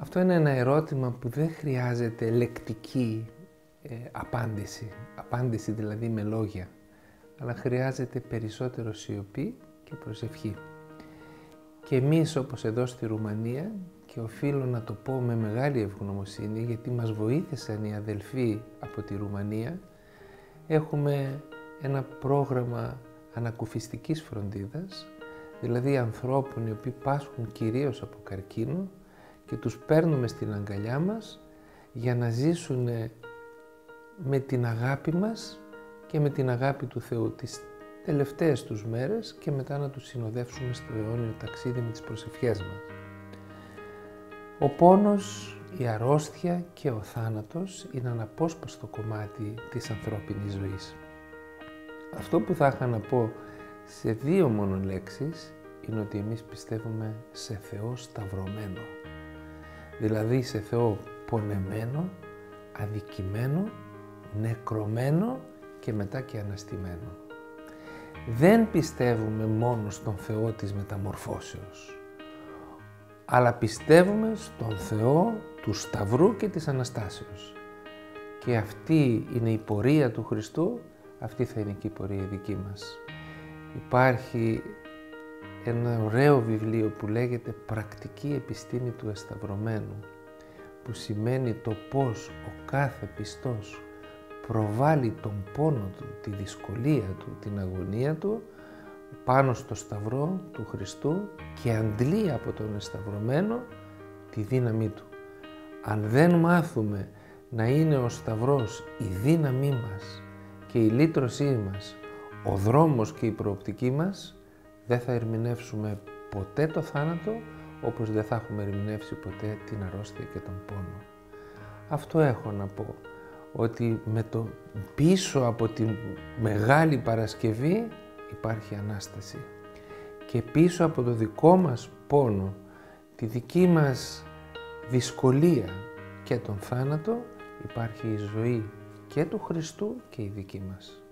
Αυτό είναι ένα ερώτημα που δεν χρειάζεται λεκτική απάντηση δηλαδή με λόγια, αλλά χρειάζεται περισσότερο σιωπή και προσευχή. Και εμείς, όπως εδώ στη Ρουμανία, και οφείλω να το πω με μεγάλη ευγνωμοσύνη, γιατί μας βοήθησαν οι αδελφοί από τη Ρουμανία, έχουμε ένα πρόγραμμα ανακουφιστικής φροντίδας, δηλαδή ανθρώπων οι οποίοι πάσχουν κυρίως από καρκίνο και τους παίρνουμε στην αγκαλιά μας για να ζήσουν με την αγάπη μας και με την αγάπη του Θεού τις τελευταίες τους μέρες και μετά να τους συνοδεύσουμε στο αιώνιο ταξίδι με τις προσευχές μας. Ο πόνος, η αρρώστια και ο θάνατος είναι αναπόσπαστο κομμάτι της ανθρώπινης ζωής. Αυτό που θα είχα να πω σε δύο μόνο λέξεις είναι ότι εμείς πιστεύουμε σε Θεό σταυρωμένο. Δηλαδή σε Θεό πονεμένο, αδικημένο, νεκρωμένο και μετά και αναστημένο. Δεν πιστεύουμε μόνο στον Θεό της μεταμορφώσεως, αλλά πιστεύουμε στον Θεό του Σταυρού και της Αναστάσεως. Και αυτή είναι η πορεία του Χριστού, αυτή θα είναι και η πορεία δική μας. Υπάρχει ένα ωραίο βιβλίο που λέγεται «Πρακτική επιστήμη του εσταυρωμένου», που σημαίνει το πώς ο κάθε πιστός προβάλλει τον πόνο του, τη δυσκολία του, την αγωνία του πάνω στο Σταυρό του Χριστού και αντλεί από τον εσταυρωμένο τη δύναμή του. Αν δεν μάθουμε να είναι ο Σταυρός η δύναμή μας και η λύτρωσή μας, ο δρόμος και η προοπτική μας, δεν θα ερμηνεύσουμε ποτέ το θάνατο, όπως δεν θα έχουμε ερμηνεύσει ποτέ την αρρώστια και τον πόνο. Αυτό έχω να πω, ότι με το πίσω από τη Μεγάλη Παρασκευή υπάρχει Ανάσταση. Και πίσω από το δικό μας πόνο, τη δική μας δυσκολία και τον θάνατο, υπάρχει η ζωή και του Χριστού και η δική μας.